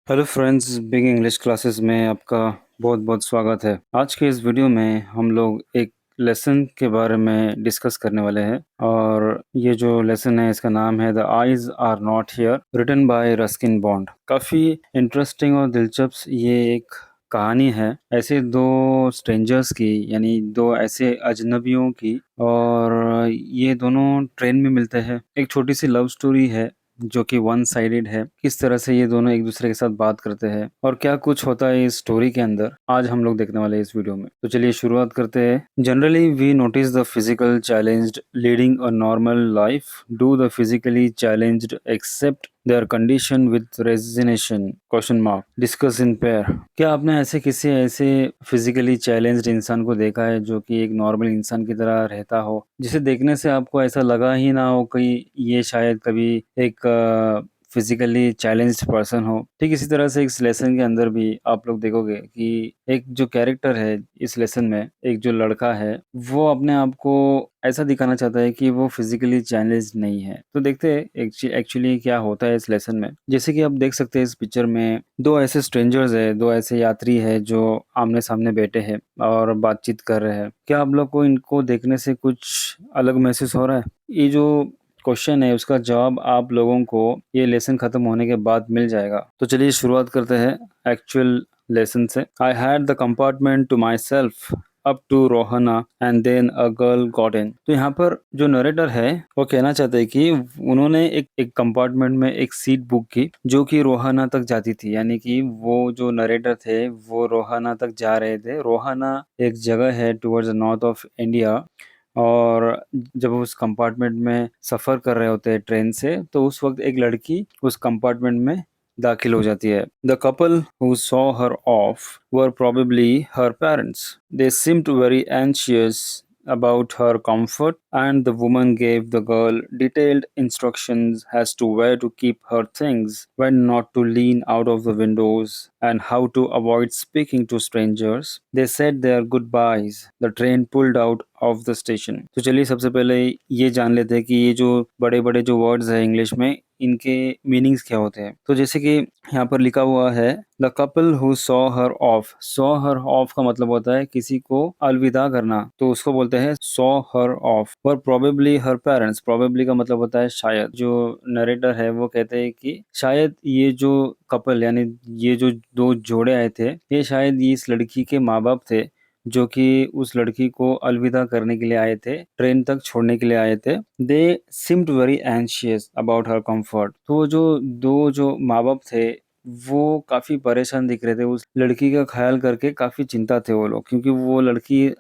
Hello friends, big English classes में आपका बहुत बहुत स्वागत है। आज के इस वीडियो में हम लोग एक लेसन के बारे में डिस्कस करने वाले हैं और ये जो लेसन है इसका नाम है the eyes are not here, written by Ruskin Bond. काफ़ी इंटरेस्टिंग और दिलचस्प ये एक कहानी है ऐसे दो स्ट्रेंजर्स की, यानी दो ऐसे अजनबियों की। और ये दोनों ट्रेन में मिलते हैं। एक छोटी सी लव स्टोरी है जो कि वन साइडेड है। किस तरह से ये दोनों एक दूसरे के साथ बात करते हैं और क्या कुछ होता है इस स्टोरी के अंदर, आज हम लोग देखने वाले हैं इस वीडियो में। तो चलिए शुरुआत करते हैं। Generally we notice the physical challenged leading a normal life. Do the physically challenged accept their condition with resignation? Question mark. Discuss in pair. क्या आपने ऐसे फिजिकली चैलेंज्ड इंसान को देखा है जो कि एक नॉर्मल इंसान की तरह रहता हो, जिसे देखने से आपको ऐसा लगा ही ना हो कि ये शायद कभी एक फिजिकली चैलेंज्ड पर्सन हो? ठीक इसी तरह से इस लेसन के अंदर भी आप लोग देखोगे कि एक जो कैरेक्टर है इस लेसन में, एक जो लड़का है, वो अपने आप को ऐसा दिखाना चाहता है कि वो फिजिकली चैलेंज्ड नहीं है। तो देखते हैं एक्चुअली क्या होता है इस लेसन में। जैसे कि आप देख सकते हैं इस पिक्चर में दो ऐसे स्ट्रेंजर्स है, दो ऐसे यात्री है जो आमने सामने बैठे हैं और बातचीत कर रहे हैं। क्या आप लोग को इनको देखने से कुछ अलग महसूस हो रहा है? ये जो क्वेश्चन है उसका जवाब आप लोगों को ये लेसन खत्म होने के बाद मिल जाएगा। तो चलिए शुरुआत करते हैं एक्चुअल लेसन से। I had the compartment to myself up to Rohana and then a girl got in. तो यहाँ पर जो नरेटर है वो कहना चाहते हैं कि उन्होंने एक कंपार्टमेंट में एक सीट बुक की जो कि रोहाना तक जाती थी। यानी कि वो जो नरेटर थे वो रोहाना तक जा रहे थे। रोहाना एक जगह है towards the north of India. और जब उस कंपार्टमेंट में सफ़र कर रहे होते हैं ट्रेन से, तो उस वक्त एक लड़की उस कंपार्टमेंट में दाखिल हो जाती है। The couple who saw her of were probably her parents. They seemed very anxious about her comfort, and the woman gave the girl detailed instructions as to where to keep her things, when not to lean out of the windows, and how to avoid speaking to strangers. They said their goodbyes. The train pulled out of the station. तो चलिए सबसे पहले ये जान लेते हैं कि ये जो बड़े बड़े जो वर्ड्स हैं इंग्लिश में, इनके मीनिंग्स क्या होते हैं। तो जैसे कि यहाँ पर लिखा हुआ है the couple who saw her of. Saw her of का मतलब होता है किसी को अलविदा करना, तो उसको बोलते हैं सॉ हर ऑफ। और प्रोबेबली हर पेरेंट्स, प्रोबेबली का मतलब होता है शायद। जो नरेटर है वो कहते हैं कि शायद ये जो कपल यानी ये जो दो जोड़े आए थे, ये शायद इस लड़की के माँ बाप थे जो कि उस लड़की को अलविदा करने के लिए आए थे, ट्रेन तक छोड़ने के लिए आए थे। They seemed very anxious about her comfort. तो वो जो दो जो माँ बाप थे वो काफी परेशान दिख रहे थे, उस लड़की का ख्याल करके काफी चिंता थे वो लोग, क्योंकि वो लड़की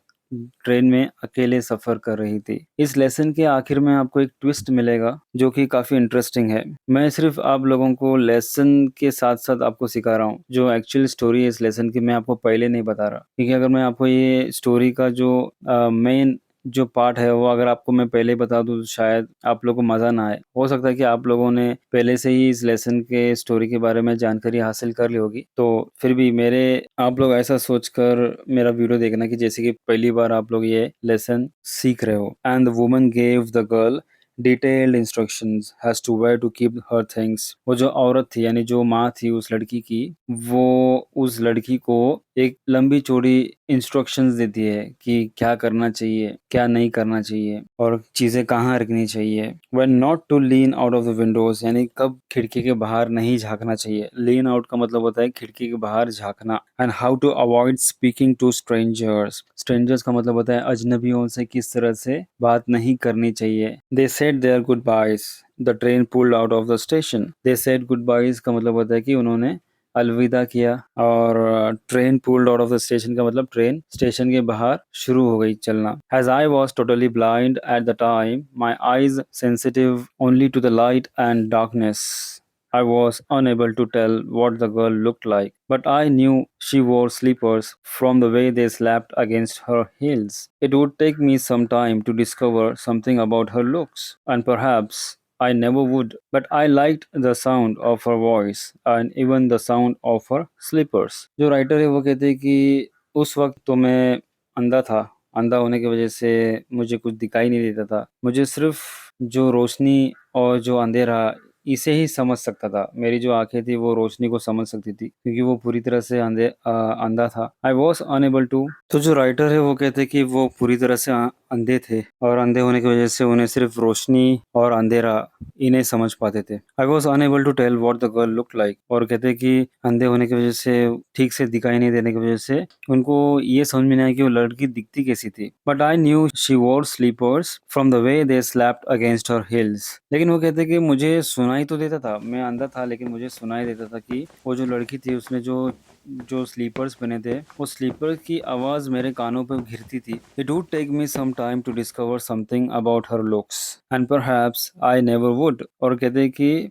ट्रेन में अकेले सफर कर रही थी। इस लेसन के आखिर में आपको एक ट्विस्ट मिलेगा जो कि काफी इंटरेस्टिंग है। मैं सिर्फ आप लोगों को लेसन के साथ साथ आपको सिखा रहा हूँ। जो एक्चुअल स्टोरी है इस लेसन की मैं आपको पहले नहीं बता रहा, क्योंकि अगर मैं आपको ये स्टोरी का जो मेन जो पार्ट है वो अगर आपको मैं पहले ही बता दूं तो शायद आप लोगों को मज़ा ना आए। हो सकता है कि आप लोगों ने पहले से ही इस लेसन के स्टोरी के बारे में जानकारी हासिल कर ली होगी, तो फिर भी मेरे आप लोग ऐसा सोचकर मेरा वीडियो देखना कि जैसे कि पहली बार आप लोग ये लेसन सीख रहे हो। And the woman gave the girl detailed instructions as to where to keep her things। वो जो औरत थी यानी जो माँ थी उस लड़की की, वो उस लड़की को एक लंबी चौड़ी इंस्ट्रक्शंस देती है कि क्या करना चाहिए, क्या नहीं करना चाहिए और चीज़ें कहाँ रखनी चाहिए। when not to lean out of the windows, यानी कब खिड़की के बाहर नहीं झांकना चाहिए। lean out का मतलब होता है खिड़की के बाहर झांकना। and how to avoid speaking to strangers। strangers का मतलब होता है अजनबियों से किस तरह से बात नहीं करनी चाहिए। they said their goodbyes। the train pulled out of the station। they said goodbyes का मतलब होता है कि उन्होंने अलविदा किया। और train pulled out of the station का मतलब ट्रेन स्टेशन के बाहर शुरू हो गई चलना। As I was totally blind at the time, my eyes sensitive only to the light and darkness, I was unable to tell what the girl looked like, but I knew she wore slippers from the way they slapped against her heels. It would take me some time to discover something about her looks, and perhaps I never would, but I liked the sound of her voice and even the sound of her slippers। जो writer है वो कहते हैं कि उस वक्त तो मैं अंधा था। अंधा होने की वजह से मुझे कुछ दिखाई नहीं देता था। मुझे सिर्फ जो रोशनी और जो अंधेरा, इसे ही समझ सकता था। मेरी जो आँखें थी वो रोशनी को समझ सकती थी क्योंकि वो पूरी तरह से अंधा था। I was unable to. तो जो राइटर है वो कहते हैं कि वो पूरी तरह से अंधे थे और अंधे होने की वजह से उन्हें सिर्फ रोशनी और अंधेरा इन्हें समझ पाते थे। I was unable to tell what the girl look like. और कहते हैं कि अंधे होने की वजह से, ठीक से दिखाई नहीं देने की वजह से उनको ये समझ में नहीं आया कि वो लड़की दिखती कैसी थी। But I knew she wore slippers from the way they slapped against her heels. लेकिन वो कहते हैं कि मुझे सुनाई तो देता था, मैं अंधा था लेकिन मुझे सुनाई देता था कि वो जो लड़की थी उसने जो जो स्लीपर्स पहने थे वो स्लीपर की आवाज मेरे कानों पर घिरती थी। It would take me some time to discover something about her looks and perhaps I never would. और कहते हैं कि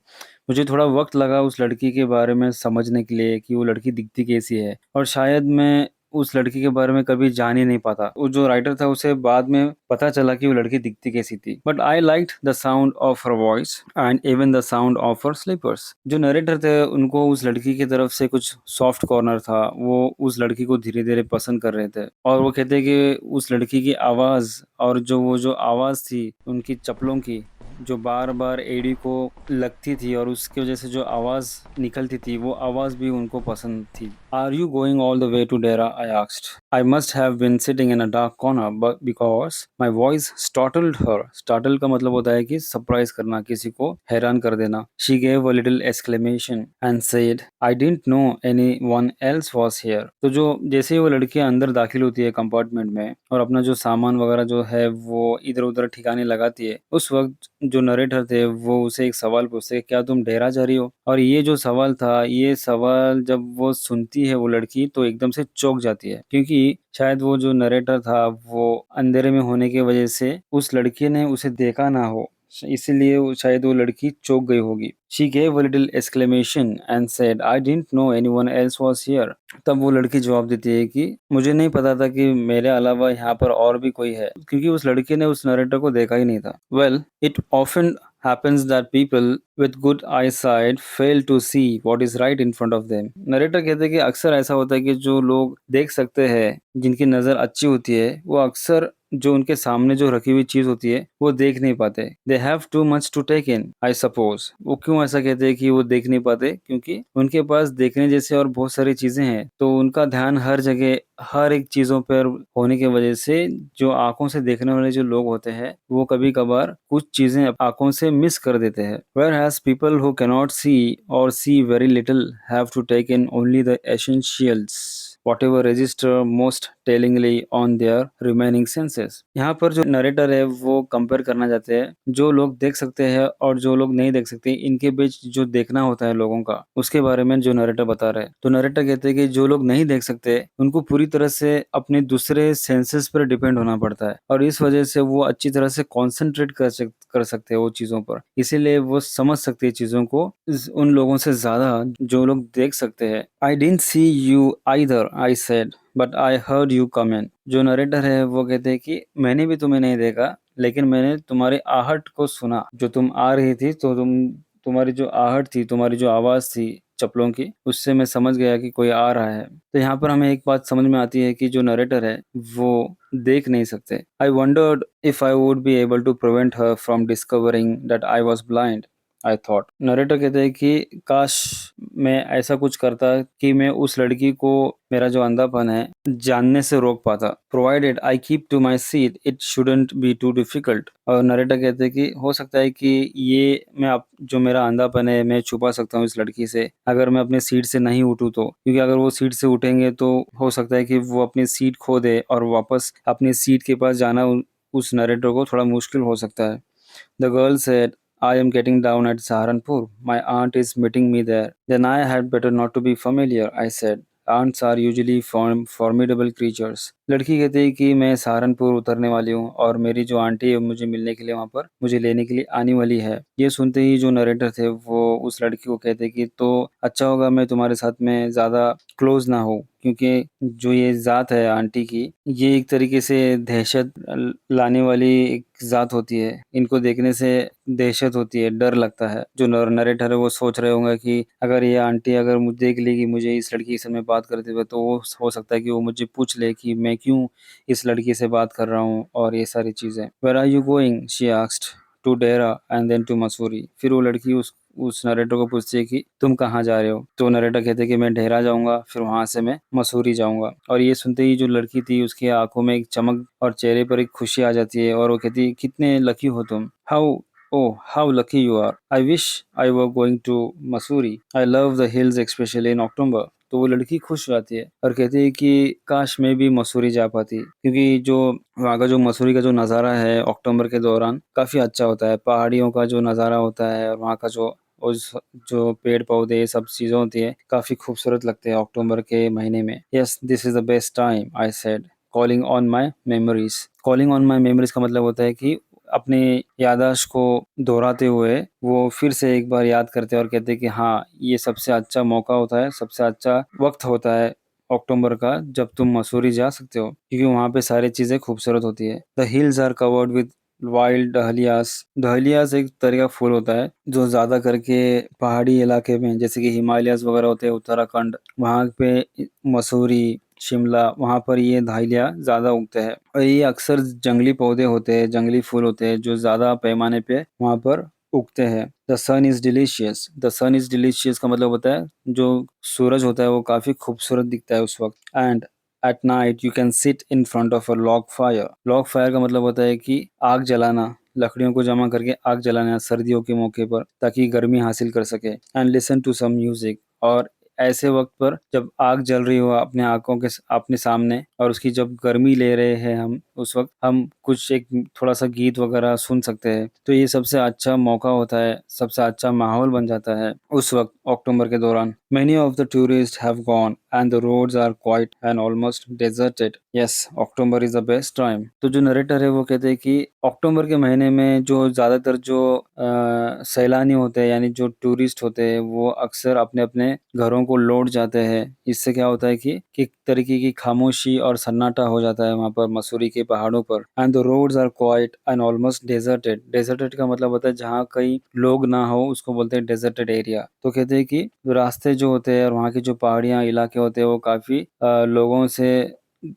मुझे थोड़ा वक्त लगा उस लड़की के बारे में समझने के लिए कि वो लड़की दिखती कैसी है, और शायद मैं उस लड़की के बारे में कभी जान ही नहीं पाता। वो जो राइटर था उसे बाद में पता चला कि वो लड़की दिखती कैसी थी। But I liked the sound of her voice and even the sound of her slippers. जो नरेटर थे उनको उस लड़की की तरफ से कुछ सॉफ्ट कॉर्नर था, वो उस लड़की को धीरे धीरे पसंद कर रहे थे। और वो कहते हैं कि उस लड़की की आवाज और जो आवाज थी उनकी चप्पलों की, जो बार बार एड़ी को लगती थी और उसकी वजह से जो आवाज निकलती थी वो आवाज भी उनको पसंद थी। Are you going all the way to Dehra? I asked. I must have been sitting in a dark corner but because my voice startled her. Startle का मतलब होता है कि सरप्राइज करना, किसी को हैरान कर देना। She gave a little exclamation and said I didn't know any one else was here. तो जो जैसे ही वो लड़की अंदर दाखिल होती है कंपार्टमेंट में और अपना जो सामान वगैरह जो है वो इधर उधर ठिकाने लगाती है, उस वक्त जो नरेटर थे वो उसे एक सवाल पूछते, क्या तुम डेरा जा रही हो? और ये जो सवाल था, ये सवाल जब वो सुनती है वो लड़की तो एकदम से चौंक जाती है, क्योंकि शायद वो जो नरेटर था वो अंधेरे में होने की वजह से उस लड़की ने उसे देखा ना हो, इसीलिए शायद वो लड़की चौंक गई होगी। She gave a little exclamation and said, I didn't know anyone else was here. तब वो लड़की जवाब देती है कि मुझे नहीं पता था कि मेरे अलावा यहाँ पर और भी कोई है, क्योंकि उस लड़की ने उस नरेटर को देखा ही नहीं था। Well, it often happens that people with good eyesight fail to see what is right in front of them. Narrator कहते हैं कि अक्सर ऐसा होता है कि जो लोग देख सकते हैं, जिनकी नज़र अच्छी होती है, वो अक्सर जो उनके सामने जो रखी हुई चीज होती है वो देख नहीं पाते। They have too much to take in, I suppose. वो क्यों ऐसा कहते हैं कि वो देख नहीं पाते? क्योंकि उनके पास देखने जैसे और बहुत सारी चीजें हैं, तो उनका ध्यान हर जगह हर एक चीजों पर होने की वजह से जो आंखों से देखने वाले जो लोग होते हैं वो कभी कभार कुछ चीजें आंखों से मिस कर देते हैं। Whereas people who cannot see or see very little have to take in only the essentials, whatever register most tellingly on their remaining senses. यहाँ पर जो नरेटर है वो कंपेयर करना चाहते हैं जो लोग देख सकते हैं और जो लोग नहीं देख सकते, इनके बीच जो देखना होता है लोगों का, उसके बारे में जो नरेटर बता रहे हैं। तो नरेटर कहते हैं कि जो लोग नहीं देख सकते उनको पूरी तरह से अपने दूसरे सेंसेस पर डिपेंड होना पड़ता है, और इस वजह से वो अच्छी तरह से कॉन्सेंट्रेट कर सकते हैं वो चीजों पर, इसीलिए वो समझ सकते हैं चीजों को उन लोगों से ज्यादा जो लोग देख सकते हैं। I didn't see you either, I said, but I heard you come in. जो नरेटर है वो कहते हैं कि मैंने भी तुम्हें नहीं देखा लेकिन मैंने तुम्हारी आहट को सुना। जो तुम आ रही थी तो तुम्हारी जो आहट थी, तुम्हारी जो आवाज थी चप्पलों की, उससे मैं समझ गया कि कोई आ रहा है। तो यहाँ पर हमें एक बात समझ में आती है कि जो नरेटर है वो देख नहीं सकते। I wondered if I would be able to prevent her from discovering that I was blind, I thought. Narrator कहते हैं कि काश मैं ऐसा कुछ करता कि मैं उस लड़की को मेरा जो अंधापन है जानने से रोक पाता। Provided I keep to my seat it shouldn't be too difficult. और नरेटर कहते हैं कि हो सकता है कि ये मैं जो मेरा अंधापन है मैं छुपा सकता हूँ इस लड़की से, अगर मैं अपनी सीट से नहीं उठूँ तो। क्योंकि अगर वो सीट से उठेंगे तो हो सकता है कि वो अपनी सीट खो दे और वापस अपनी सीट के पास जाना उस नरेटर को थोड़ा मुश्किल हो सकता है। The girl said, I am getting down at Saharanpur. My aunt is meeting me there. Then I had better not to be familiar, I said. Aunts are usually formidable creatures. लड़की कहती है कि मैं सहारनपुर उतरने वाली हूँ और मेरी जो आंटी है मुझे मिलने के लिए वहाँ पर मुझे लेने के लिए आने वाली है। ये सुनते ही जो नरेटर थे वो उस लड़की को कहते कि तो अच्छा होगा मैं तुम्हारे साथ में ज़्यादा क्लोज ना हो, क्योंकि जो ये ज़ात है आंटी की, ये एक तरीके से दहशत लाने वाली एक ज़ात होती है। इनको देखने से दहशत होती है, डर लगता है। जो नरेटर है वो सोच रहे होंगे कि अगर ये आंटी अगर मुझे देख लेगी मुझे इस लड़की के साथ में बात करते हुए, तो वो हो सकता है कि वो मुझे पूछ ले कि मैं क्यों इस लड़की से बात कर रहा हूँ और ये सारी चीज़ें। Where are you going? She asked. To Dehra and then to Mussoorie. फिर वो लड़की उस नरेटर को पूछती है कि तुम कहाँ जा रहे हो? तो नरेटर कहते हैं कि मैं ढेरा जाऊँगा, फिर वहाँ से मैं मसूरी जाऊँगा। और ये सुनते ही जो लड़की थी उसकी आँखों में एक चमक और चेहरे पर एक खुशी आ जाती है और वो कहती है, कितने लकी हो तुम। How lucky you are. I wish I were going to Mussoorie. I love the hills specially in October. तो वो लड़की खुश हो जाती है और कहती है कि काश मैं भी मसूरी जा पाती, क्योंकि जो वहाँ का जो मसूरी का जो नज़ारा है अक्टूबर के दौरान काफ़ी अच्छा होता है। पहाड़ियों का जो नज़ारा होता है और वहाँ का उस जो पेड़-पौधे सब चीज़ें होती है काफ़ी खूबसूरत लगते हैं अक्टूबर के महीने में। Yes, this is the best time I said, calling on my memories. Calling on my memories का मतलब होता है कि अपनी याददाश्त को दोहराते हुए वो फिर से एक बार याद करते हैं और कहते हैं कि हाँ, ये सबसे अच्छा मौका होता है, सबसे अच्छा वक़्त होता है अक्टूबर का, जब तुम मसूरी जा सकते हो, क्योंकि वहाँ पे सारी चीज़ें खूबसूरत होती है। The hills are covered with wild dahlias. Dahlias एक तरह का फूल होता है जो ज़्यादा करके पहाड़ी इलाके में, जैसे कि हिमालयाज़ वगैरह होते हैं उत्तराखंड, वहाँ पे मसूरी, शिमला, वहाँ पर ये डहलिया ज़्यादा उगते हैं। और ये अक्सर जंगली पौधे होते हैं, जंगली फूल होते हैं जो ज़्यादा पैमाने पे वहाँ पर उगते हैं। The sun is delicious. The sun is delicious का मतलब होता है जो सूरज होता है वो काफ़ी खूबसूरत दिखता है उस वक़्त। And at night you can sit in front of a log fire. Log fire का मतलब होता है कि आग जलाना, लकड़ियों को जमा करके आग जलाना सर्दियों के मौके पर, ताकि गर्मी हासिल कर सके। And listen to some music. और ऐसे वक्त पर जब आग जल रही हो अपने आंखों के अपने सामने और उसकी जब गर्मी ले रहे हैं हम, उस वक्त हम कुछ एक थोड़ा सा गीत वगैरह सुन सकते हैं, तो ये सबसे अच्छा मौका होता है, सबसे अच्छा माहौल बन जाता है उस वक्त अक्टूबर के दौरान। Many of the tourists have gone and the roads are quiet and almost deserted. Yes, October is the best time. तो जो नरेटर है वो कहते हैं कि अक्टूबर के महीने में जो ज़्यादातर जो सैलानी होते हैं, यानी जो टूरिस्ट होते हैं, वो अक्सर अपने अपने घरों को लौट जाते हैं। इससे क्या होता है कि एक तरीके की खामोशी और सन्नाटा हो जाता है वहाँ पर मसूरी के पहाड़ों पर। And the roads are quiet and almost deserted. Deserted का मतलब होता है जहाँ कई लोग ना हो, उसको बोलते हैं डेजर्टेड एरिया। तो कहते हैं कि रास्ते जो होते हैं और वहाँ की जो पहाड़ियाँ इलाके होते हैं वो काफ़ी लोगों से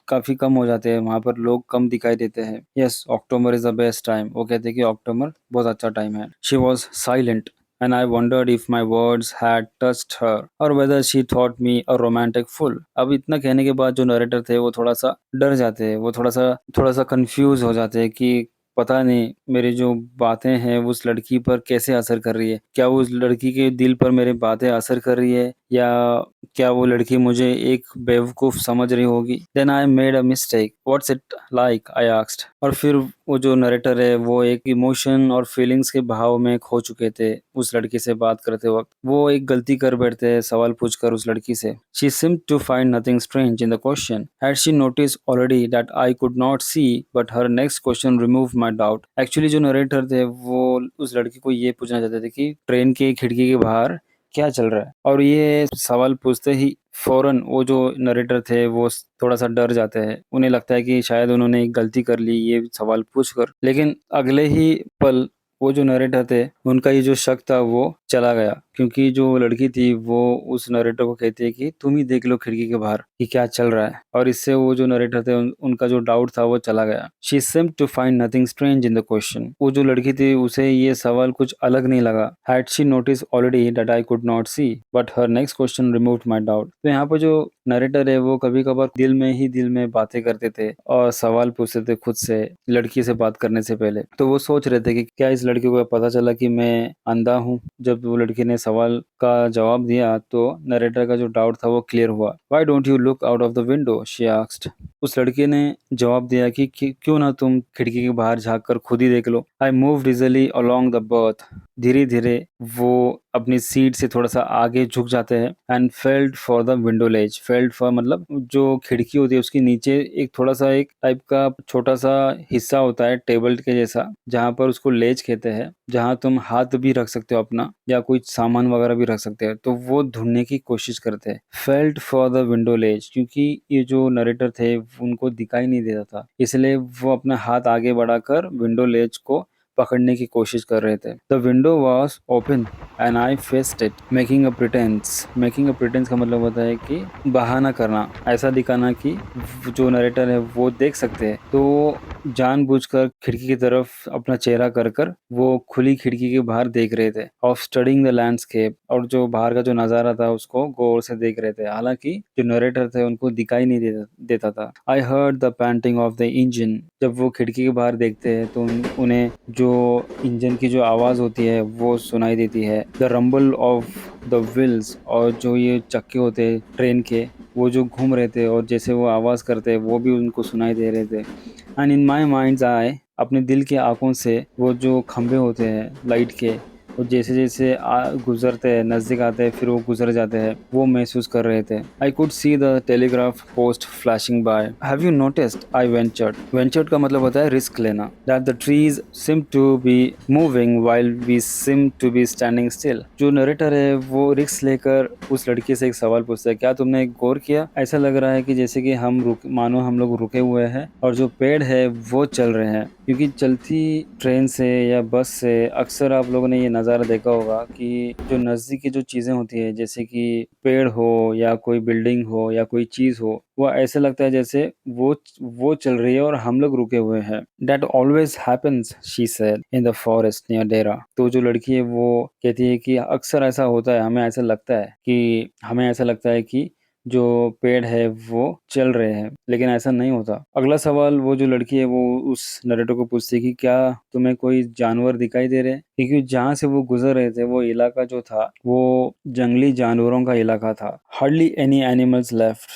काफ़ी कम हो जाते हैं, वहाँ पर लोग कम दिखाई देते हैं। Yes, October is the best time. वो कहते हैं कि अक्टूबर बहुत अच्छा टाइम है। She was silent and I wondered if my words had touched her or whether she thought me a romantic fool। अब इतना कहने के बाद जो नरेटर थे वो थोड़ा सा डर जाते हैं, वो थोड़ा सा कंफ्यूज हो जाते हैं कि पता नहीं मेरी जो बातें हैं उस लड़की पर कैसे असर कर रही है। क्या उस लड़की के दिल पर मेरी बातें असर कर रही है, या क्या वो लड़की मुझे एक बेवकूफ़ समझ रही होगी। Then I made a mistake, what's it like, I asked. और फिर वो जो नरेटर है वो एक इमोशन और फीलिंग्स के भाव में खो चुके थे उस लड़की से बात करते वक्त। वो एक गलती कर बैठते हैं सवाल पूछकर उस लड़की से। She seemed to find nothing strange in the question. Had she noticed already that I could not see, but her next question removed my doubt. Actually जो नरेटर थे वो उस लड़की को ये पूछना चाहते थे कि ट्रेन की खिड़की के बाहर क्या चल रहा है, और ये सवाल पूछते ही फौरन वो जो नरेटर थे वो थोड़ा सा डर जाते हैं। उन्हें लगता है कि शायद उन्होंने एक गलती कर ली ये सवाल पूछकर, लेकिन अगले ही पल वो जो नरेटर थे उनका ये जो शक था वो चला गया, क्योंकि जो लड़की थी वो उस नरेटर को कहती है कि तुम ही देख लो खिड़की के बाहर कि क्या चल रहा है, और इससे वो जो नरेटर थे उनका जो डाउट था वो चला गया। She seemed to find nothing strange in the question। वो जो लड़की थी उसे ये सवाल कुछ अलग नहीं लगा। Had she noticed already that I could not see, but her next question removed my doubt। तो यहाँ पर जो नरेटर है वो कभी कभार दिल में बातें करते थे और सवाल पूछते थे खुद से लड़की से बात करने से पहले। तो वो सोच रहे थे कि क्या इस लड़की को पता चला कि मैं अंधा हूँ। जब वो लड़की ने सवाल का जवाब दिया तो नरेटर का जो डाउट था वो क्लियर हुआ। Why don't you look out of the window? she asked। उस लड़की ने जवाब दिया कि क्यों ना तुम खिड़की के बाहर झाँक कर खुद ही देख लो। I moved easily along the berth। धीरे धीरे वो अपनी सीट से थोड़ा सा आगे झुक जाते हैं। And felt for the window ledge. Felt for मतलब जो खिड़की होती है उसके नीचे एक थोड़ा सा एक टाइप का छोटा सा हिस्सा होता है टेबल के जैसा, जहाँ पर उसको लेज कहते हैं, जहाँ तुम हाथ भी रख सकते हो अपना या कोई सामान वगैरह भी रख सकते हैं। तो वो ढूंढने की कोशिश करते हैं। फेल्ट फॉर द विंडो लेज, क्योंकि ये जो नरेटर थे उनको दिखाई नहीं देता था, इसलिए वो अपना हाथ आगे बढ़ाकर विंडो लेज को पकड़ने की कोशिश कर रहे थे। The window was open and I faced it making a pretence. Making a pretence का मतलब होता है कि बहाना करना, ऐसा दिखाना कि जो नरेटर है वो देख सकते हैं। तो जानबूझकर खिड़की की तरफ अपना चेहरा कर वो खुली खिड़की के बाहर देख रहे थे, ऑफ स्टडिंग द लैंडस्केप, और जो बाहर का जो नजारा था उसको गौर से देख रहे थे। हालांकि जो नरेटर थे उनको दिखाई नहीं देता था। I heard the painting of the engine. जब वो खिड़की के बाहर देखते हैं तो उन्हें जो इंजन की जो आवाज होती है वो सुनाई देती है। The rumble of the wheels, और जो ये चक्के होते हैं ट्रेन के, वो जो घूम रहे थे और जैसे वो आवाज करते वो भी उनको सुनाई दे रहे थे। एंड इन माई माइंड्स आई, अपने दिल की आंखों से वो जो खंभे होते हैं लाइट के, वो जैसे जैसे गुजरते हैं, नजदीक आते हैं, फिर वो गुजर जाते हैं, वो महसूस कर रहे थे। I could see the telegraph post flashing by. Have you noticed? I ventured का मतलब होता है रिस्क लेना। That the trees seem to be moving while we seem to be standing still. जो नरेटर है वो रिस्क लेकर उस लड़की से एक सवाल पूछता है, क्या तुमने गौर किया? ऐसा लग रहा है कि जैसे कि मानो हम लोग रुके हुए हैं और जो पेड़ है वो चल रहे हैं। क्योंकि चलती ट्रेन से या बस से अक्सर आप लोगों ने ये नज़ारा देखा होगा कि जो नज़दीक की जो चीज़ें होती है, जैसे कि पेड़ हो या कोई बिल्डिंग हो या कोई चीज़ हो, वो ऐसे लगता है जैसे वो चल रही है और हम लोग रुके हुए हैं। That always happens, she said, in the forest near डेरा। तो जो लड़की है वो कहती है कि अक्सर ऐसा होता है, हमें ऐसा लगता है कि जो पेड़ है वो चल रहे हैं, लेकिन ऐसा नहीं होता। अगला सवाल वो जो लड़की है वो उस नरेटर को पूछती है कि क्या तुम्हें कोई जानवर दिखाई दे रहे हैं? क्योंकि जहाँ से वो गुजर रहे थे वो इलाका जो था वो जंगली जानवरों का इलाका था। Hardly any animals left.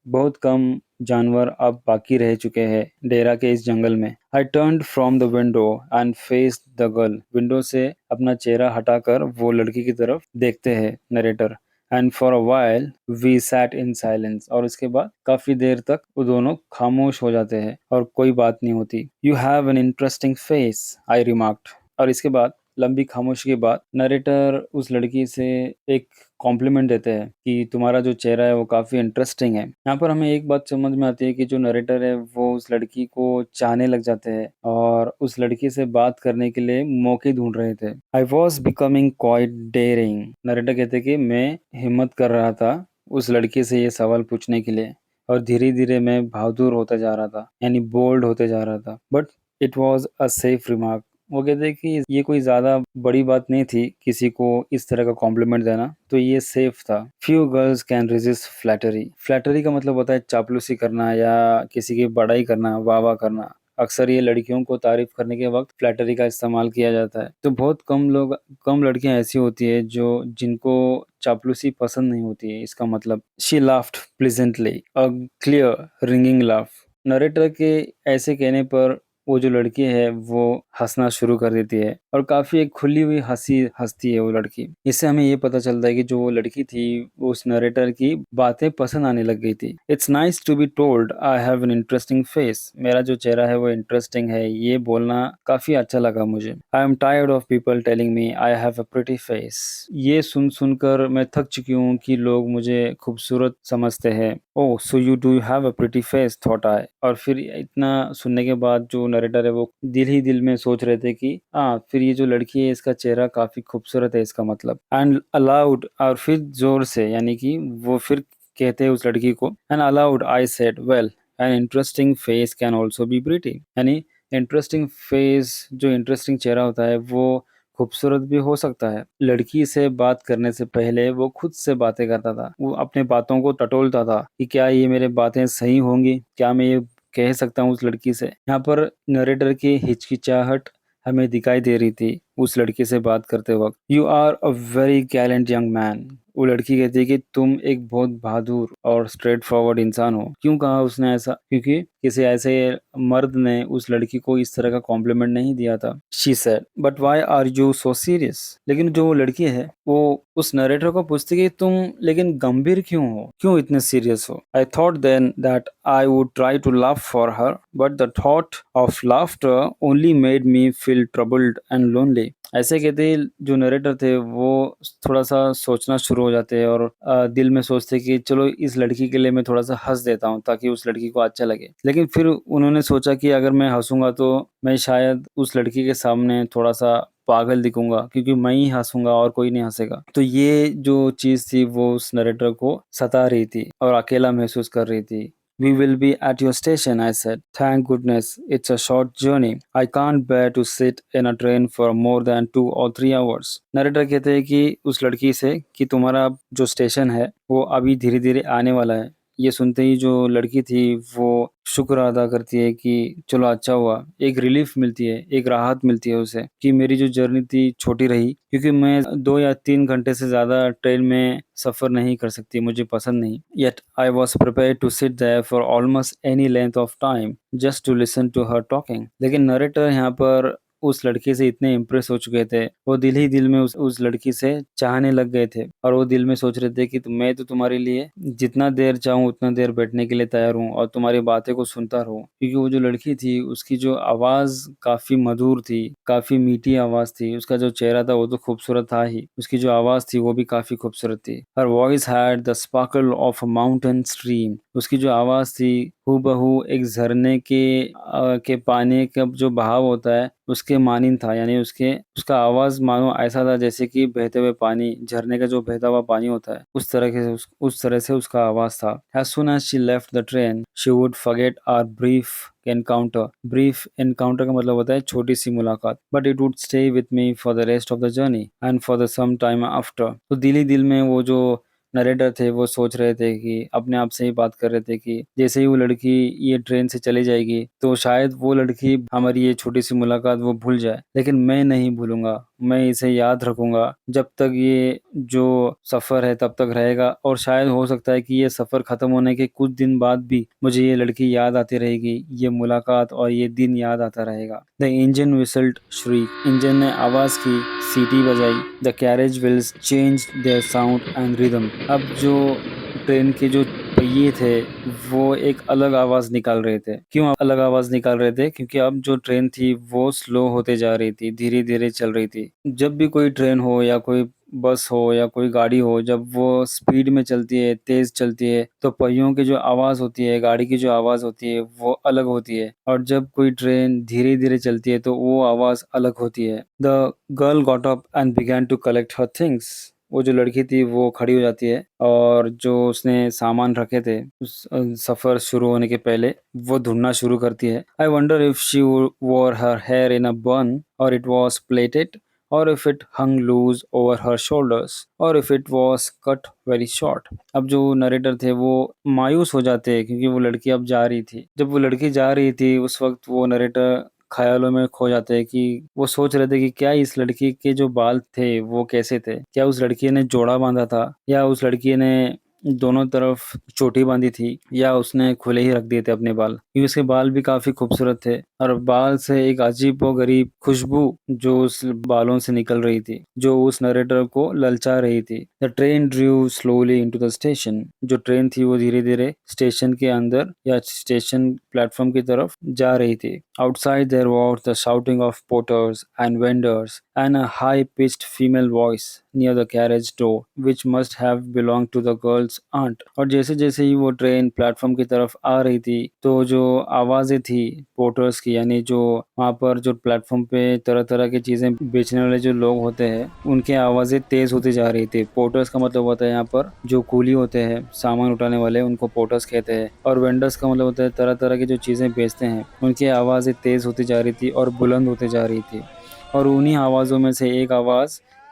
बहुत कम जानवर अब बाकी रह चुके हैं डेरा के इस जंगल में। I turned from the window and faced the girl. Window से अपना चेहरा हटाकर वो लड़की की तरफ देखते हैं narrator. And for a while we sat in silence. और उसके बाद काफी देर तक वो दोनों खामोश हो जाते हैं और कोई बात नहीं होती। You have an interesting face, I remarked. और इसके बाद लंबी खामोशी के बाद नरेटर उस लड़की से एक कॉम्प्लीमेंट देते हैं कि तुम्हारा जो चेहरा है वो काफी इंटरेस्टिंग है। यहाँ पर हमें एक बात समझ में आती है कि जो नरेटर है वो उस लड़की को चाहने लग जाते हैं और उस लड़की से बात करने के लिए मौके ढूंढ रहे थे। I was becoming quite daring. Narrator कहते कि मैं हिम्मत कर रहा था उस लड़की से ये सवाल पूछने के लिए, और धीरे धीरे मैं बहादुर होता जा रहा था, यानी बोल्ड होते जा रहा था। But it was a safe remark. वो कहते हैं कि ये कोई ज्यादा बड़ी बात नहीं थी किसी को इस तरह का कॉम्प्लीमेंट देना, तो ये सेफ था। Few girls can resist flattery. Flattery का मतलब होता है चापलूसी करना या किसी की बड़ाई करना, वाह वाह करना। अक्सर ये लड़कियों को तारीफ करने के वक्त फ्लैटरी का इस्तेमाल किया जाता है। तो बहुत कम लड़कियां ऐसी होती है जो जिनको चापलूसी पसंद नहीं होती है। इसका मतलब she laughed pleasantly, a clear ringing laugh. Narrator के ऐसे कहने पर वो जो लड़की है वो हंसना शुरू कर देती है और काफी एक खुली हुई हंसी हंसती है वो लड़की। इससे हमें ये पता चलता है कि जो वो लड़की थी वो उस नरेटर की बातें पसंद आने लग गई थी। It's nice to be told I have an interesting face. मेरा जो चेहरा है वो इंटरेस्टिंग है, ये बोलना काफी अच्छा लगा मुझे। I am tired of people telling me I have a pretty face. ये सुन सुनकर मैं थक चुकी हूँ कि लोग मुझे खूबसूरत समझते हैं। Oh so you do have a pretty face, thought I. और फिर इतना सुनने के बाद जो नरेटर है वो दिल ही दिल में सोच रहे थे कि हाँ, फिर ये जो लड़की है इसका चेहरा काफी खूबसूरत है, इसका मतलब। एंड अलाउड, और फिर जोर से, यानी कि वो फिर कहते हैं उस लड़की को, and allowed I said well N interesting face can also be pretty. यानी इंटरेस्टिंग फेस, जो इंटरेस्टिंग चेहरा होता है वो खूबसूरत भी हो सकता है। लड़की से बात करने से पहले वो खुद से बातें करता था। वो अपने बातों को टटोलता था कि क्या ये मेरे बातें सही होंगी, क्या मैं ये कह सकता हूँ उस लड़की से। यहाँ पर नरेटर की हिचकिचाहट हमें दिखाई दे रही थी उस लड़की से बात करते वक्त। You are a very gallant young man. वो लड़की कहती है कि तुम एक बहुत बहादुर और स्ट्रेट फॉरवर्ड इंसान हो। क्यों कहा उसने ऐसा? क्योंकि किसी ऐसे मर्द ने उस लड़की को इस तरह का कॉम्प्लीमेंट नहीं दिया था। She said but why are you so serious. लेकिन जो वो लड़की है वो उस नरेटर को पूछती कि तुम लेकिन गंभीर क्यों हो, क्यों इतने सीरियस हो? I thought then that I would try to laugh for her, but the thought of laughter only made me feel troubled and lonely. ऐसे कहते ही जो नरेटर थे वो थोड़ा सा सोचना शुरू हो जाते हैं और दिल में सोचते कि चलो इस लड़की के लिए मैं थोड़ा सा हंस देता हूँ ताकि उस लड़की को अच्छा लगे। लेकिन फिर उन्होंने सोचा कि अगर मैं हंसूंगा तो मैं शायद उस लड़की के सामने थोड़ा सा पागल दिखूंगा, क्योंकि मैं ही हंसूंगा और कोई नहीं हंसेगा। तो ये जो चीज थी वो उस नरेटर को सता रही थी और अकेला महसूस कर रही थी। We will be at your station, I said. Thank goodness, it's a short journey. I can't bear to sit in a train for more than 2 or 3 hours. Narrator कहते हैं कि उस लड़की से कि तुम्हारा जो स्टेशन है वो अभी धीरे धीरे आने वाला है। ये सुनते ही जो लड़की थी वो शुक्र अदा करती है कि चलो अच्छा हुआ, एक रिलीफ मिलती है, एक राहत मिलती है उसे कि मेरी जो जर्नी थी छोटी रही, क्योंकि मैं 2 या 3 घंटे से ज़्यादा ट्रेन में सफ़र नहीं कर सकती, मुझे पसंद नहीं। Yet I was prepared to sit there for almost any length of time just to listen to her talking. लेकिन नरेटर यहाँ पर उस लड़की से इतने इम्प्रेस हो चुके थे, वो दिल ही दिल में उस लड़की से चाहने लग गए थे और वो दिल में सोच रहे थे कि मैं तो तुम्हारे लिए जितना देर चाहूँ उतना देर बैठने के लिए तैयार हूँ और तुम्हारी बातें को सुनता रहूँ। क्योंकि वो जो लड़की थी उसकी जो आवाज़ काफ़ी मधुर थी, काफ़ी मीठी आवाज़ थी, उसका जो चेहरा था वो तो खूबसूरत था ही, उसकी जो आवाज़ थी वो भी काफ़ी खूबसूरत थी। Her voice had the sparkle of a mountain stream. उसकी जो आवाज़ थी हूबहू एक झरने के पानी का जो बहाव होता है उसके मानिंद था, यानी उसका आवाज़ मानो ऐसा था जैसे कि बहते हुए पानी, झरने का जो बहता हुआ पानी होता है उस तरह से उसका आवाज़ था। As soon as she left the train, she would forget our brief encounter. Brief encounter का मतलब होता है छोटी सी मुलाकात, but it would stay with me for the rest of the journey and for the some time after. तो दिल ही दिल में वो जो नरेटर थे वो सोच रहे थे कि अपने आप से ही बात कर रहे थे कि जैसे ही वो लड़की ये ट्रेन से चली जाएगी तो शायद वो लड़की हमारी ये छोटी सी मुलाकात वो भूल जाए, लेकिन मैं नहीं भूलूंगा, मैं इसे याद रखूंगा जब तक ये जो सफ़र है तब तक रहेगा, और शायद हो सकता है कि ये सफ़र ख़त्म होने के कुछ दिन बाद भी मुझे ये लड़की याद आती रहेगी, ये मुलाकात और ये दिन याद आता रहेगा। The engine whistled श्रीक। इंजन ने आवाज़ की, सीटी बजाई। The carriage wheels change their sound and rhythm. अब जो ट्रेन के जो पहिए थे वो एक अलग आवाज़ निकाल रहे थे। क्यों अलग आवाज़ निकाल रहे थे? क्योंकि अब जो ट्रेन थी वो स्लो होते जा रही थी, धीरे-धीरे चल रही थी। जब भी कोई ट्रेन हो या कोई बस हो या कोई गाड़ी हो, जब वो स्पीड में चलती है, तेज़ चलती है, तो पहियों की जो आवाज़ होती है, गाड़ी की जो आवाज़ होती है वो अलग होती है, और जब कोई ट्रेन धीरे-धीरे चलती है तो वो आवाज़ अलग होती है। The girl got up and began to collect her things. वो जो लड़की थी वो खड़ी हो जाती है और जो उसने सामान रखे थे उस सफ़र शुरू होने के पहले वो ढूँढना शुरू करती है। आई वंडर इफ शी वोर हर हेयर इन अ बन और it was plated, or if it hung loose over her shoulders, or if it was cut very short। अब जो नरेटर थे वो मायूस हो जाते हैं क्योंकि वो लड़की अब जा रही थी। जब वो लड़की जा रही थी उस वक्त वो नरेटर ख्यालों में खो जाते हैं कि वो सोच रहे थे कि क्या इस लड़की के जो बाल थे वो कैसे थे? क्या उस लड़की ने जोड़ा बांधा था या उस लड़की ने दोनों तरफ चोटी बांधी थी या उसने खुले ही रख दिए थे अपने बाल, क्योंकि उसके बाल भी काफी खूबसूरत थे और बाल से एक अजीबोगरीब खुशबू जो उस बालों से निकल रही थी जो उस नरेटर को ललचा रही थी। The train Drew slowly into the station. जो ट्रेन थी वो धीरे धीरे स्टेशन के अंदर या स्टेशन प्लेटफॉर्म की तरफ जा रही थी। Outside there was the shouting of porters and vendors and a high pitched female voice near the carriage door which must have belong to the girl's aunt. और जैसे जैसे ही वो ट्रेन प्लेटफॉर्म की तरफ आ रही थी तो जो आवाज़ें थी पोर्टर्स की, यानी जो वहाँ पर जो प्लेटफॉर्म पे तरह तरह की चीज़ें बेचने वाले जो लोग होते हैं उनकी आवाज़ें तेज़ होती जा रही थी। पोर्टर्स का मतलब होता है यहाँ पर जो कूली होते हैं सामान उठाने वाले, उनको पोर्टर्स कहते हैं, और वेंडर्स का मतलब होता है तरह तरह की जो चीज़ें बेचते हैं, उनकी आवाज़ें तेज़ होती जा रही थी और बुलंद होती जा रही थी। और उन्हीं आवाज़ों में से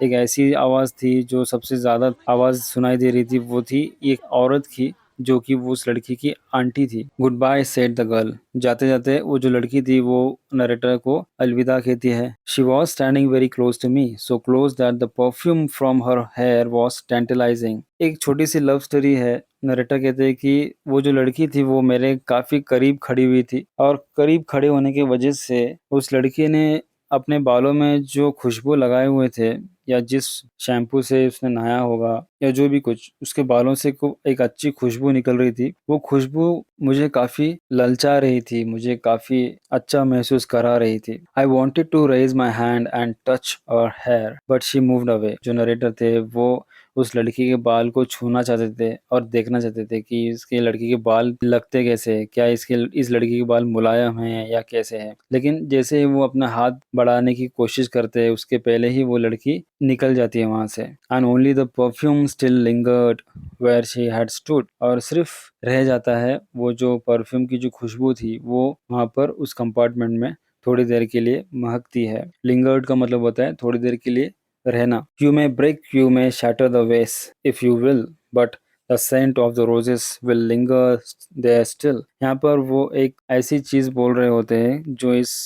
एक ऐसी आवाज़ थी जो सबसे ज़्यादा आवाज़ सुनाई दे रही थी, वो थी एक औरत की जो कि वो उस लड़की की आंटी थी। Goodbye said the girl. जाते जाते वो जो लड़की थी वो नरेटर को अलविदा कहती है। She was standing very close to me, so close that the perfume from her hair was tantalizing. एक छोटी सी लव स्टोरी है। नरेटर कहते हैं कि वो जो लड़की थी वो मेरे काफ़ी करीब खड़ी हुई थी और करीब खड़े होने की वजह से उस लड़की ने अपने बालों में जो खुशबू लगाए हुए थे या जिस शैम्पू से उसने नहाया होगा या जो भी कुछ उसके बालों से एक अच्छी खुशबू निकल रही थी, वो खुशबू मुझे काफ़ी ललचा रही थी, मुझे काफ़ी अच्छा महसूस करा रही थी। I wanted to raise my hand and touch her hair but she moved away. जो नरेटर थे वो उस लड़की के बाल को छूना चाहते थे और देखना चाहते थे कि इसके लड़की के बाल लगते कैसे हैं, क्या इस लड़की के बाल मुलायम हैं या कैसे हैं। लेकिन जैसे ही वो अपना हाथ बढ़ाने की कोशिश करते हैं उसके पहले ही वो लड़की निकल जाती है वहां से। And only the perfume still lingered where she had stood, और सिर्फ रह जाता है वो जो परफ्यूम की जो खुशबू थी वो वहां पर उस कंपार्टमेंट में थोड़ी देर के लिए महकती है। लिंगर्ड का मतलब होता है थोड़ी देर के लिए रहना। You may break, you may shatter the vase if you will, but the scent of the roses will linger there still. यहाँ पर वो एक ऐसी चीज बोल रहे होते हैं जो इस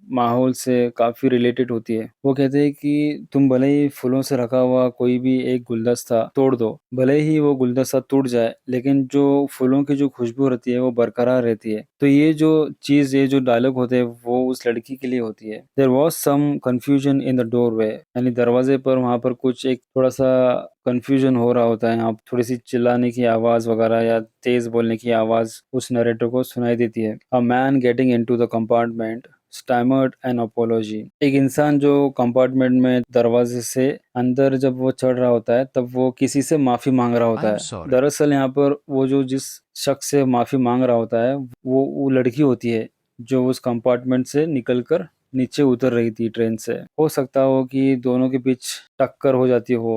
माहौल से काफी रिलेटेड होती है। वो कहते हैं कि तुम भले ही फूलों से रखा हुआ कोई भी एक गुलदस्ता तोड़ दो, भले ही वो गुलदस्ता टूट जाए, लेकिन जो फूलों की जो खुशबू रहती है वो बरकरार रहती है। तो ये जो डायलॉग होते हैं वो उस लड़की के लिए होती है। There was some confusion in the doorway, यानी दरवाजे पर वहां पर कुछ एक थोड़ा सा कंफ्यूजन हो रहा होता है। यहाँ थोड़ी सी चिल्लाने की आवाज वगैरह या तेज बोलने की आवाज उस नरेटर को सुनाई देती है। A man getting into the compartment stammered an apology. एक इंसान जो कंपार्टमेंट में दरवाजे से अंदर जब वो चढ़ रहा होता है तब वो किसी से माफी मांग रहा होता I'm है। sorry. दरअसल यहाँ पर वो जो जिस शख्स से माफी मांग रहा होता है वो लड़की होती है जो उस कंपार्टमेंट से निकलकर नीचे उतर रही थी ट्रेन से। हो सकता हो कि दोनों के बीच टक्कर हो जाती हो,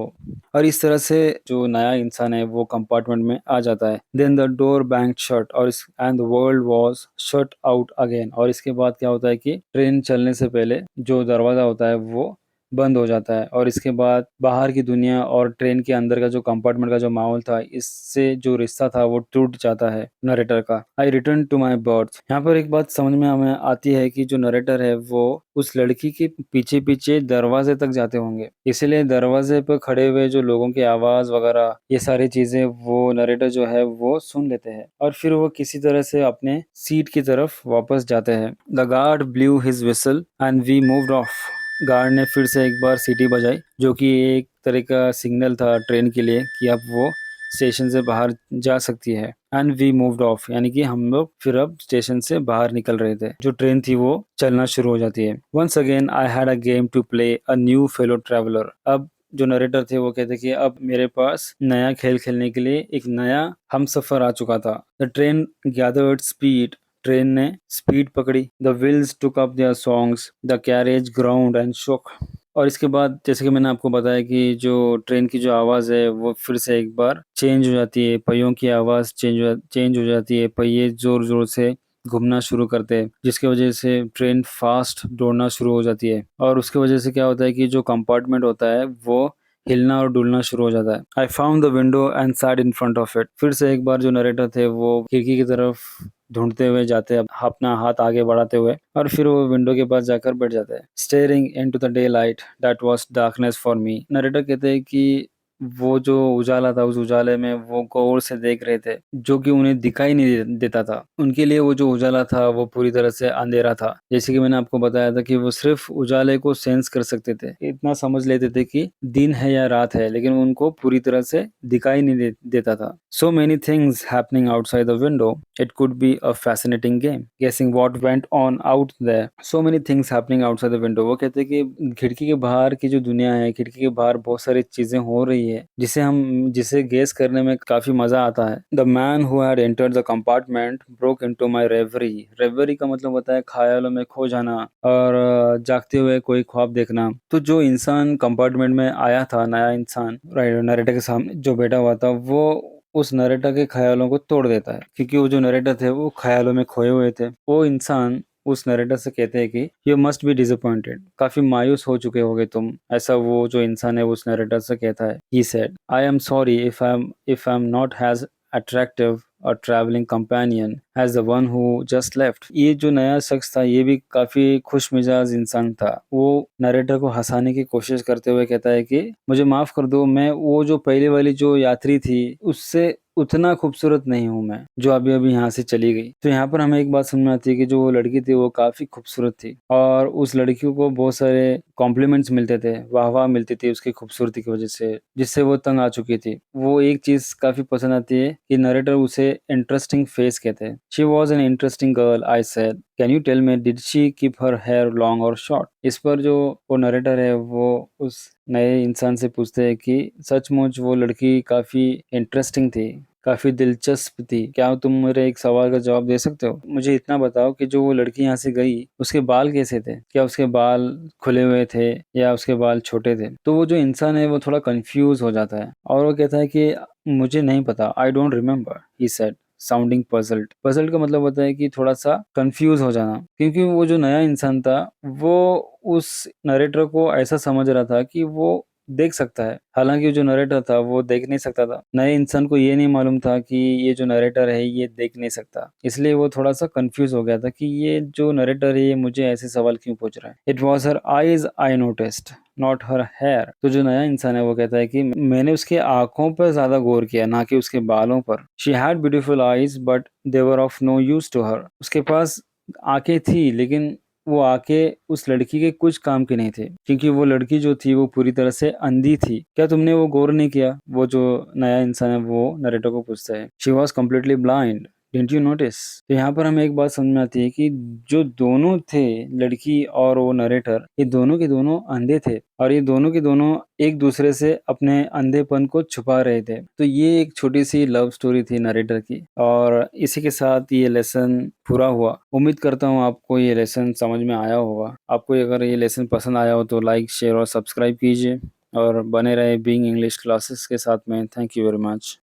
और इस तरह से जो नया इंसान है वो कंपार्टमेंट में आ जाता है। Then the door bang shut और and the world was shut out again. और इसके बाद क्या होता है कि ट्रेन चलने से पहले जो दरवाजा होता है वो बंद हो जाता है, और इसके बाद बाहर की दुनिया और ट्रेन के अंदर का जो कंपार्टमेंट का जो माहौल था इससे जो रिश्ता था वो टूट जाता है नरेटर का। आई रिटर्न टू माई बर्थ। यहाँ पर एक बात समझ में हमें आती है कि जो नरेटर है वो उस लड़की के पीछे पीछे दरवाजे तक जाते होंगे, इसीलिए दरवाजे पर खड़े हुए जो लोगों की आवाज वगैरह ये सारी चीजें वो नरेटर जो है वो सुन लेते हैं, और फिर वो किसी तरह से अपने सीट की तरफ वापस जाते हैं। The guard blew his whistle and we moved off. Guard ने फिर से एक बार सीटी बजाई, जो कि एक तरह का सिग्नल था ट्रेन के लिए कि अब वो स्टेशन से बाहर जा सकती है। एंड वी मूव्ड ऑफ, यानी कि हम लोग फिर अब स्टेशन से बाहर निकल रहे थे। जो ट्रेन थी वो चलना शुरू हो जाती है। Once again I had a game to play, a new fellow traveller. अब जो नरेटर थे वो कहते कि अब मेरे पास नया खेल खेलने के लिए एक नया हमसफर आ चुका था। The train gathered speed. Train ने स्पीड पकड़ी। The wheels took up their songs, the carriage ground and शोक। और इसके बाद जैसे कि मैंने आपको बताया कि जो ट्रेन की जो आवाज़ है वो फिर से एक बार चेंज हो जाती है। पहियों की आवाज़ चेंज हो जाती है। पहिए ज़ोर ज़ोर से घूमना शुरू करते हैं, जिसकी वजह से ट्रेन फास्ट दौड़ना शुरू हो जाती है। और उसकी वजह से क्या होता है कि जो कंपार्टमेंट होता है वो हिलना और डुलना शुरू हो जाता है। I found the window and sat in front of it. फिर से एक बार जो नरेटर थे वो खिड़की की तरफ ढूंढते हुए जाते हैं, अपना हाथ आगे बढ़ाते हुए, और फिर वो विंडो के पास जाकर बैठ जाते हैं। Steering into the day light that was darkness for me. Narrator कहते हैं कि वो जो उजाला था उस उजाले में वो गौर से देख रहे थे, जो कि उन्हें दिखाई नहीं देता था। उनके लिए वो जो उजाला था वो पूरी तरह से अंधेरा था। जैसे कि मैंने आपको बताया था कि वो सिर्फ उजाले को सेंस कर सकते थे, इतना समझ लेते थे कि दिन है या रात है, लेकिन उनको पूरी तरह से दिखाई नहीं देता था। So many things happening outside the window, it could be a fascinating game guessing what went on out there. So many things happening outside the window. वो कहते हैं कि खिड़की के बाहर की जो दुनिया है, खिड़की के बाहर बहुत सारी चीजें हो रही है जिसे गेस करने में काफी मजा आता है। The man who had entered the compartment broke into my reverie. Reverie का मतलब होता है ख्यालों में खो जाना और जागते हुए कोई ख्वाब देखना। तो जो इंसान कंपार्टमेंट में आया था, नया इंसान नरेटर के सामने जो बैठा हुआ था, वो उस नरेटर के ख्यालों को तोड़ देता है, क्योंकि वो जो नरेटर थे वो ख्यालों में खोए हुए थे। वो इंसान उस नरेटर से कहते हैं कि यू मस्ट बी डिसअपॉइंटेड, काफी मायूस हो चुके होगे तुम, ऐसा वो जो इंसान है उस नरेटर से कहता है। He said I am sorry if I am not as attractive और travelling companion as the one who just left. ये जो नया शख्स था ये भी काफी खुश मिजाज इंसान था। वो नरेटर को हंसाने की कोशिश करते हुए कहता है कि मुझे माफ कर दो, मैं वो जो पहले वाली जो यात्री थी उससे उतना खूबसूरत नहीं हूँ मैं, जो अभी अभी यहाँ से चली गई। तो यहाँ पर हमें एक बात समझ में आती है कि जो वो लड़की थी वो काफी खूबसूरत थी, और उस लड़की को बहुत सारे कॉम्प्लीमेंट्स मिलते थे, वाह वाह मिलती थी उसकी खूबसूरती की वजह से, जिससे वो तंग आ चुकी थी। वो एक चीज काफी पसंद आती है कि नरेटर उसे इंटरेस्टिंग फेस कहते हैं। She was an interesting girl I said, can you tell me did she keep her hair long और शॉर्ट? इस पर जो वो नरेटर है वो उस नए इंसान से पूछते हैं कि सचमुच वो लड़की काफ़ी इंटरेस्टिंग थी, काफ़ी दिलचस्प थी। क्या तुम मेरे एक सवाल का जवाब दे सकते हो? मुझे इतना बताओ कि जो वो लड़की यहाँ से गई, उसके बाल कैसे थे? क्या उसके बाल खुले हुए थे या उसके बाल छोटे थे? तो वो जो इंसान है वो थोड़ा कन्फ्यूज़ हो जाता है और वो कहता है कि मुझे नहीं पता, I don't remember, he said sounding puzzled. Puzzled का मतलब होता है कि थोड़ा-सा कन्फ्यूज़ हो जाना, क्योंकि वो जो नया इंसान था, वो उस नरेटर को ऐसा समझ रहा था कि वो देख सकता है। हालाँकि जो नरेटर था वो देख नहीं सकता था। नए इंसान को ये नहीं मालूम था कि ये जो नरेटर है ये देख नहीं सकता। इसलिए वो थोड़ा-सा कन्फ्यूज़ हो गया था कि ये जो नरेटर है ये मुझे ऐसे सवाल क्यों पूछ रहा है। It was her eyes I noticed, not her hair. तो जो नया इंसान है वो कहता है कि मैंने उसकी आँखों पर ज़्यादा गौर किया, ना कि उसके बालों पर। She had beautiful eyes but they were of no use to her. उसके पास आँखें थी लेकिन वो आँखें उस लड़की के कुछ काम की नहीं थी, क्योंकि वो लड़की जो थी वो पूरी तरह से अंधी थी। क्या तुमने वो गौर नहीं किया? वो जो नया इंसान है वो नरेटर को पूछता है। She was completely blind, didn't you notice? तो यहाँ पर हमें एक बात समझ में आती है कि जो दोनों थे, लड़की और वो नरेटर, ये दोनों के दोनों अंधे थे और ये दोनों के दोनों एक दूसरे से अपने अंधेपन को छुपा रहे थे। तो ये एक छोटी-सी लव स्टोरी थी नरेटर की और इसी के साथ ये लेसन पूरा हुआ। उम्मीद करता हूँ आपको ये लेसन समझ में आया होगा। आपको अगर ये लेसन पसंद आया हो तो लाइक, शेयर और सब्सक्राइब कीजिए और बने रहे बीइंग इंग्लिश क्लासेस के साथ में। Thank you very much.